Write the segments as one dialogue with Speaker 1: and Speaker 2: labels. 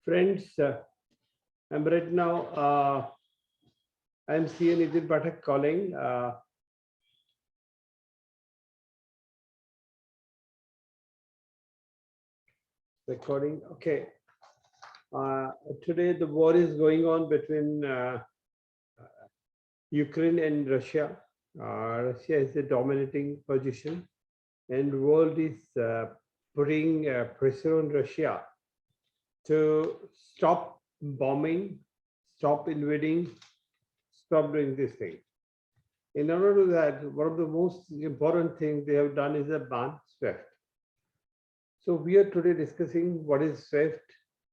Speaker 1: Friends, I'm right now, I'm CA Nitin Pathak calling. Recording, okay. Today the war is going on between Ukraine and Russia. Russia is the dominating position and the world is putting pressure on Russia to stop bombing, stop invading, stop doing this thing. In order to that, one of the most important things they have done is a ban SWIFT. So we are today discussing what is SWIFT,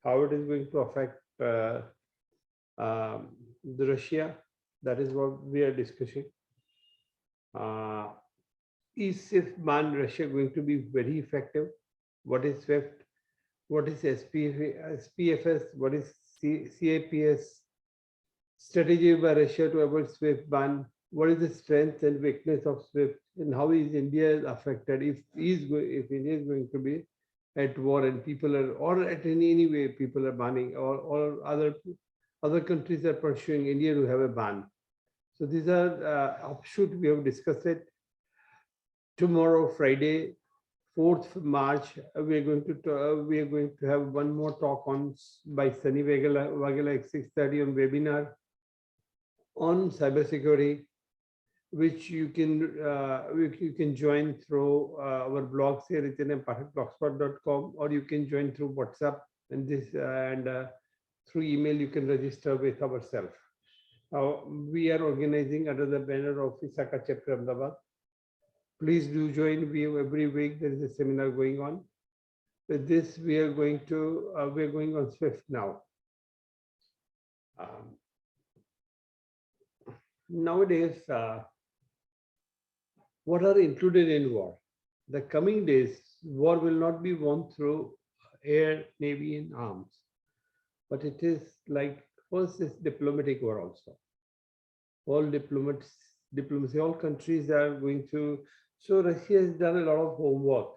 Speaker 1: how it is going to affect the Russia. That is what we are discussing. Is SWIFT ban Russia going to be very effective? What is SWIFT? What is SPFS? What is CIPS? Strategy by Russia to avoid SWIFT ban? What is the strength and weakness of SWIFT, and how is India affected if India is going to be at war and people are, or at any way people are banning, or other countries are pursuing India to have a ban. So these are offshoot. We have discussed it. Tomorrow, Friday, 4th March, we are going to have one more talk on by Sunny Vagela at 6:30 on webinar on cybersecurity, which you can join through our blogs here at blogspot.com, or you can join through WhatsApp and through email you can register with ourselves. We are organizing under the banner of Untitled Chapter Ahmedabad. Please do join. We have every week there is a seminar going on. With this, we are going on SWIFT now. Nowadays, what are included in war? The coming days, war will not be won through air, navy, and arms, but it is like first is diplomatic war also. All diplomacy, all countries are going to. So Russia has done a lot of homework.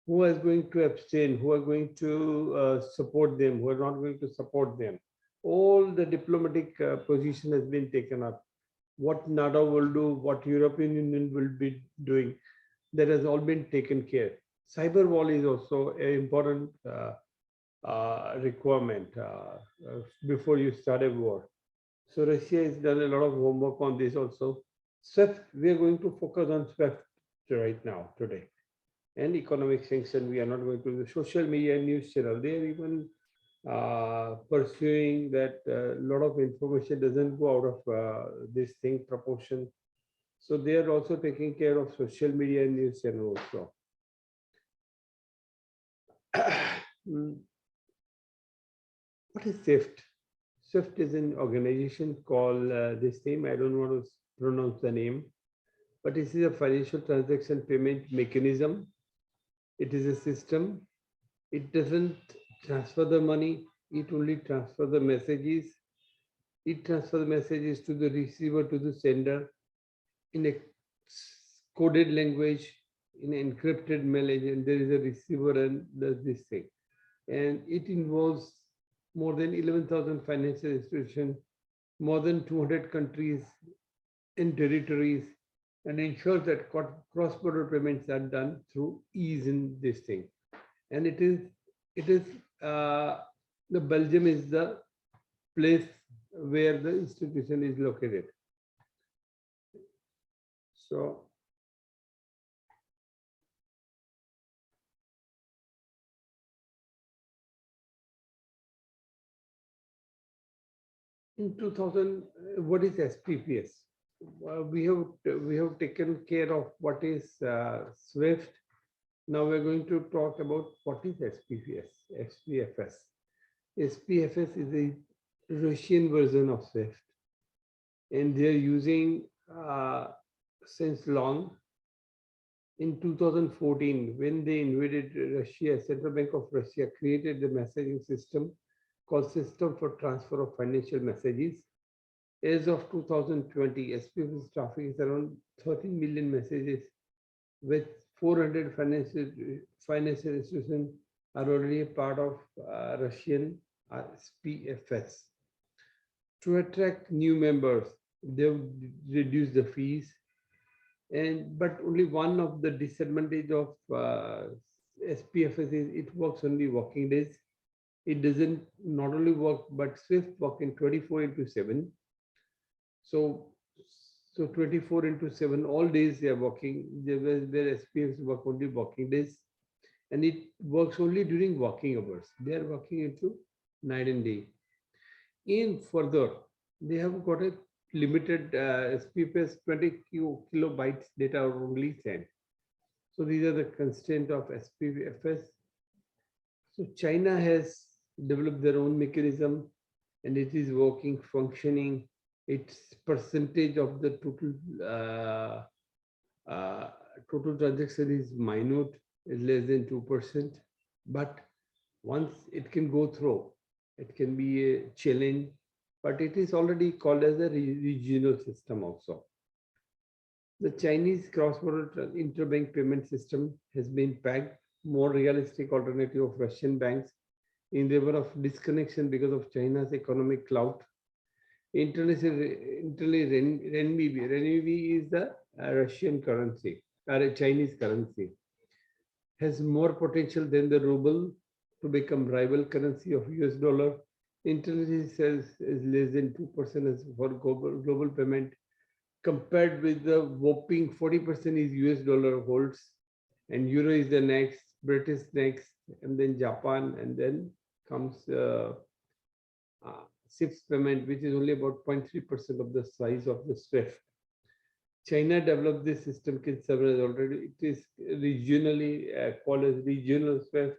Speaker 1: Who is going to abstain? Who are going to support them? Who are not going to support them? All the diplomatic position has been taken up. What NATO will do, what European Union will be doing, that has all been taken care. Cyber wall is also an important requirement before you start a war. So Russia has done a lot of homework on this also. SWIFT, we are going to focus on SWIFT right now, today. And economic sanction, we are not going to. The social media and news channel, they are even pursuing that a lot of information doesn't go out of this thing proportion. So they are also taking care of social media and news channel also. What is SWIFT? SWIFT is an organization called this name. I don't want to pronounce the name, but this is a financial transaction payment mechanism. It is a system. It doesn't transfer the money. It only transfers the messages. It transfers the messages to the receiver, to the sender in a coded language, in an encrypted message, and there is a receiver and does this thing. And it involves more than 11,000 financial institutions, more than 200 countries and territories, and ensures that cross-border payments are done through ease in this thing. And the Belgium is the place where the institution is located. So in 2000, what is SPPS? We have taken care of what is SWIFT. Now we're going to talk about what is SPFS. SPFS is a Russian version of SWIFT, and they're using since long. In 2014, when they invaded Russia, Central Bank of Russia created the messaging system called System for Transfer of Financial Messages. As of 2020, SPFS traffic is around 13 million messages, with 400 financial institutions are already a part of Russian SPFS. To attract new members, they've reduced the fees, and but only one of the disadvantage of SPFS is it works only working days. It doesn't not only work, but Swift work in 24 into 7. So, so 24 into 7, all days they are working, where SPFs work only working days. And it works only during working hours. They are working into night and day. In further, they have got a limited SPFS 20 kilobytes data are only sent. So these are the constraints of SPFS. So China has developed their own mechanism and it is working, functioning. Its percentage of the total transaction is minute, is less than 2%. But once it can go through, it can be a challenge, but it is already called as a regional system also. The Chinese cross-border interbank payment system has been pegged more realistic alternative of Russian banks in favor of disconnection because of China's economic clout. Internally, renminbi is the Russian currency, or a Chinese currency, has more potential than the ruble to become rival currency of US dollar. Internally says is less than 2% as for global payment, compared with the whopping 40% is US dollar holds, and euro is the next, British next, and then Japan, and then comes CIPS payment, which is only about 0.3% of the size of the SWIFT. China developed this system in several already. It is regionally called as regional SWIFT.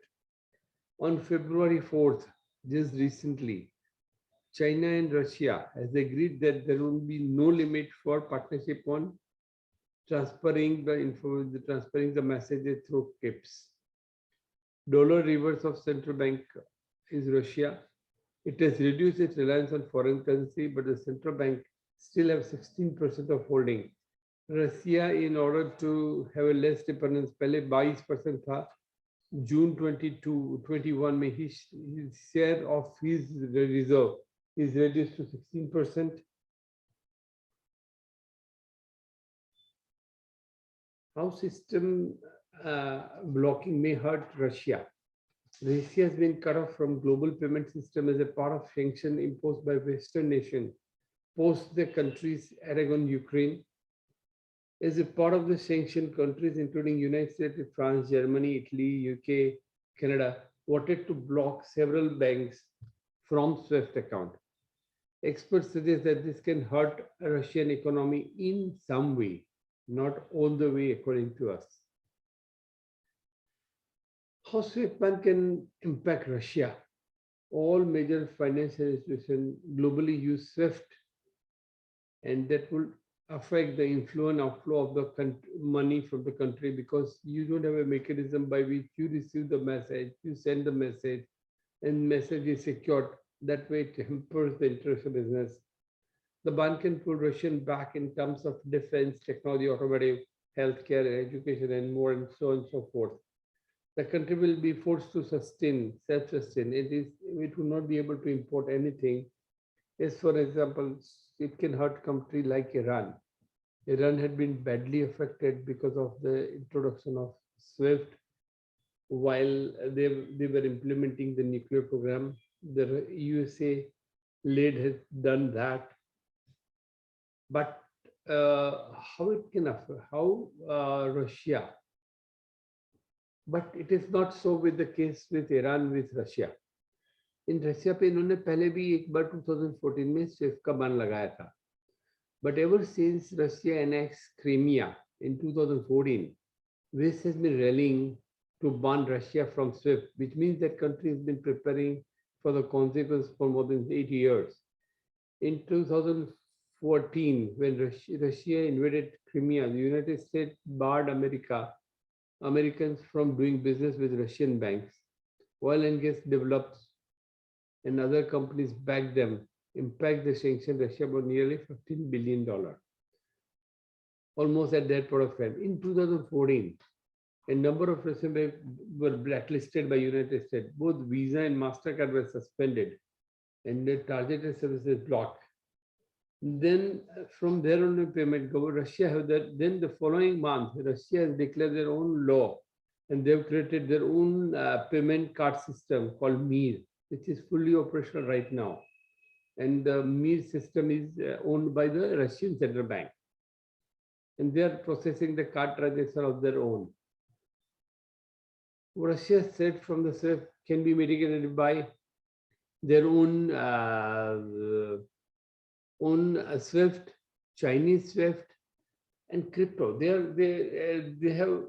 Speaker 1: On February 4th, just recently, China and Russia has agreed that there will be no limit for partnership on transferring the messages through CIPS. Dollar reverse of central bank is Russia. It has reduced its reliance on foreign currency, but the central bank still have 16% of holding. Russia, in order to have a less dependence, पहले 22% था. June 21 में his share of his reserve is reduced to 16%. How system blocking may hurt Russia. Russia has been cut off from global payment system as a part of sanction imposed by Western nation post the country's attack on Ukraine. As a part of the sanctioned countries, including United States, France, Germany, Italy, UK, Canada, voted to block several banks from SWIFT account. Experts suggest that this can hurt Russian economy in some way, not all the way according to us. How SWIFT ban can impact Russia? All major financial institutions globally use SWIFT, and that will affect the inflow and outflow of the money from the country, because you don't have a mechanism by which you receive the message, you send the message, and message is secured. That way it hampers the international business. The ban can pull Russian back in terms of defense, technology, automotive, healthcare, education, and more, and so on and so forth. The country will be forced to self-sustain. It will not be able to import anything. As for example, it can hurt country like Iran. Iran had been badly affected because of the introduction of SWIFT while they were implementing the nuclear program. The USA led has done that. But how it can affect, how Russia, but it is not so with the case with Iran with Russia. In Russia पे इन्होंने पहले भी एक बार 2014 में Swift का ban लगाया था. But ever since Russia annexed Crimea in 2014, West has been rallying to ban Russia from SWIFT, which means that country has been preparing for the consequence for more than 80 years. In 2014, when Russia invaded Crimea, the United States barred Americans from doing business with Russian banks. Oil and gas develops and other companies backed them, impact the sanction Russia by nearly $15 billion. Almost at that point of time. In 2014, a number of Russian banks were blacklisted by United States. Both Visa and MasterCard were suspended. and the targeted services blocked. Then from there on the payment, Russia have that. Then the following month, Russia has declared their own law, and they've created their own payment card system called MIR, which is fully operational right now. And the MIR system is owned by the Russian Central Bank, and they are processing the card transaction of their own. Russia's threat from the SWIFT can be mitigated by their own SWIFT, Chinese SWIFT, and crypto. They have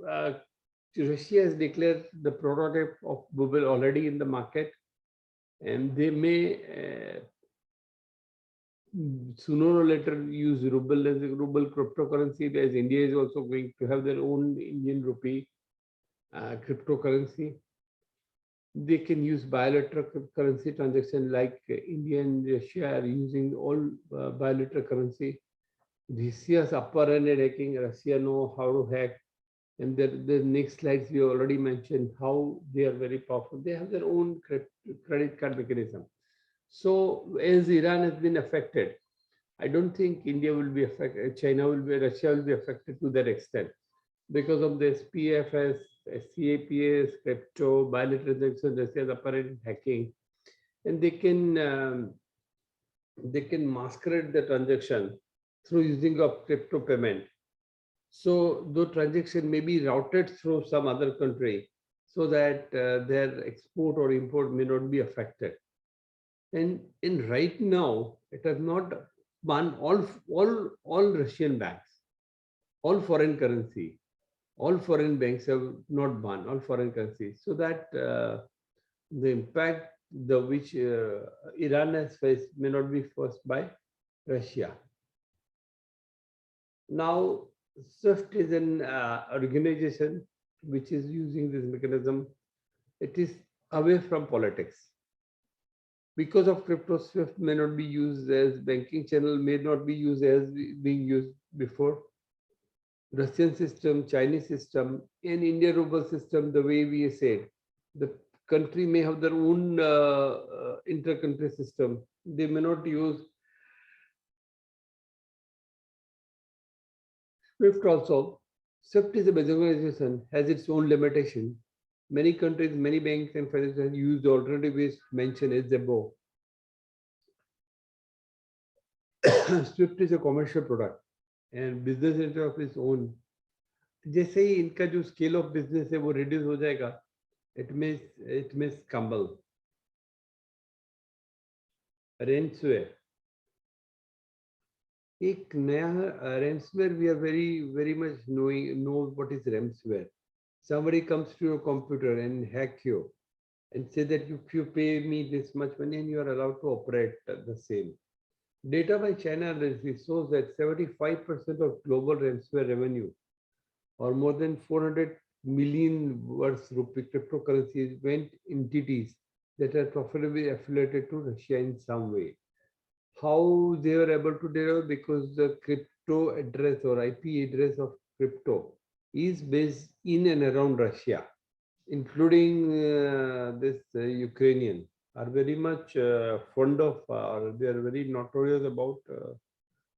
Speaker 1: Russia has declared the prototype of Bubble already in the market, and they may sooner or later use ruble as a ruble cryptocurrency, as India is also going to have their own Indian rupee cryptocurrency. They can use bilateral currency transaction like India and Russia are using all bilateral currency. Russia's upper hand at hacking, Russia know how to hack. And the next slides we already mentioned how they are very powerful. They have their own credit card mechanism. So as Iran has been affected, I don't think India will be affected, China will be, Russia will be affected to that extent because of the SPFS, CIPS, crypto, bilateral transactions, Russia's apparent hacking, and they can masquerade the transaction through using of crypto payment. So the transaction may be routed through some other country so that their export or import may not be affected. And in right now, it has not banned all Russian banks, all foreign currency, all foreign banks have not banned all foreign currency, so that the impact which Iran has faced may not be faced by Russia. Now, SWIFT is an organization which is using this mechanism. It is away from politics. Because of crypto, SWIFT may not be used as banking channel, may not be used as being used before. Russian system, Chinese system, and India ruble system, the way we said, the country may have their own inter-country system. They may not use SWIFT also. SWIFT is a basic organization, has its own limitation. Many countries, many banks and financial use the alternative ways mentioned as above. SWIFT is a commercial product and business center of its own. जैसे ही इनका जो scale of business है वो reduce हो जाएगा, it में स्कम्बल ransomware, एक नया ransomware, we are very much know what is ransomware. Somebody comes to your computer and hack you and say that if you pay me this much money and you are allowed to operate the same. Data by China shows that 75% of global ransomware revenue, or more than 400 million worth rupee cryptocurrencies, went entities that are profitably affiliated to Russia in some way. How they were able to do it? Because the crypto address or IP address of crypto is based in and around Russia, including this Ukrainian, are very much fond of, or they are very notorious about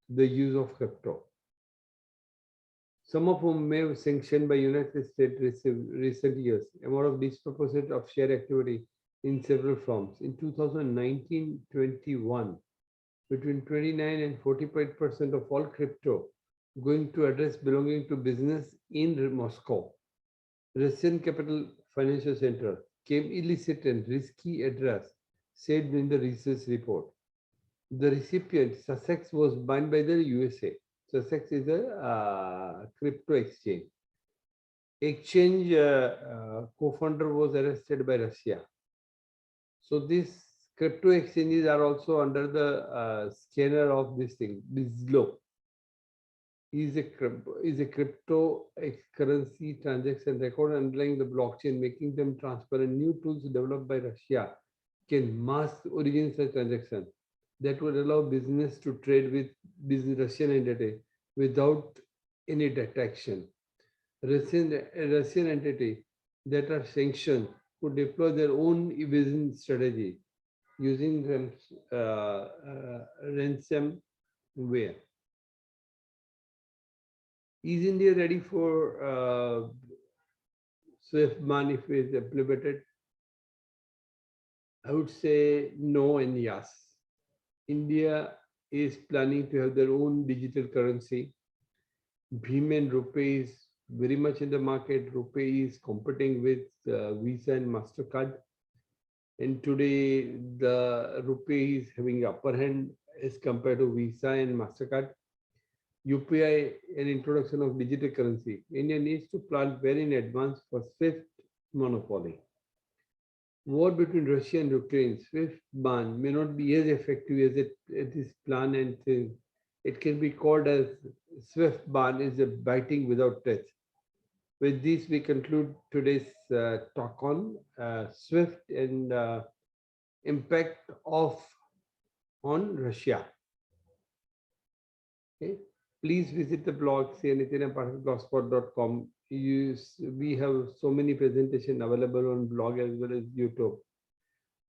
Speaker 1: the use of crypto. Some of whom may have sanctioned by United States recent years, amount of disproportionate of share activity in several forms. In 2019-21, between 29 and 45% of all crypto going to address belonging to business in Moscow, Russian capital financial center, came illicit and risky address, said in the research report. The recipient, Sussex, was banned by the USA. Sussex is a crypto exchange. Exchange co-founder was arrested by Russia. So these crypto exchanges are also under the scanner of this thing. Bizlo is a crypto currency transaction record underlying the blockchain, making them transparent. New tools developed by Russia can mask origin such transaction that would allow business to trade with Russian entity without any detection. Russian entity that are sanctioned could deploy their own evasion strategy using ransomware. Is India ready for SWIFT ban if it is implemented? I would say no and yes. India is planning to have their own digital currency. Bhim and Rupee is very much in the market. Rupee is competing with Visa and MasterCard. And today, the Rupee is having upper hand as compared to Visa and MasterCard. UPI and introduction of digital currency. India needs to plan well in advance for SWIFT monopoly. War between Russia and Ukraine, SWIFT ban may not be as effective as it is planned, and it can be called as SWIFT ban is a biting without teeth. With this, we conclude today's talk on SWIFT and impact of on Russia. Okay. Please visit the blog cnitinapathakblogspot.com. We have so many presentations available on blog as well as YouTube.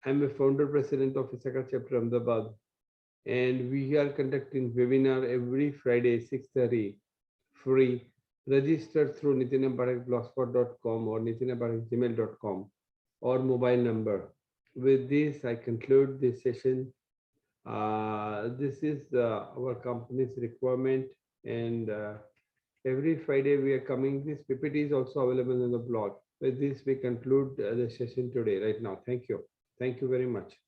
Speaker 1: I'm a founder president of Untitled Chapter Ahmedabad, and we are conducting webinar every Friday 6:30 free. Register through nitinapathakblogspot.com or nitinapathak@gmail.com or mobile number. With this, I conclude this session. This is our company's requirement, and every Friday we are coming. This PPT is also available in the blog. With this, we conclude the session today, right now. Thank you. Thank you very much.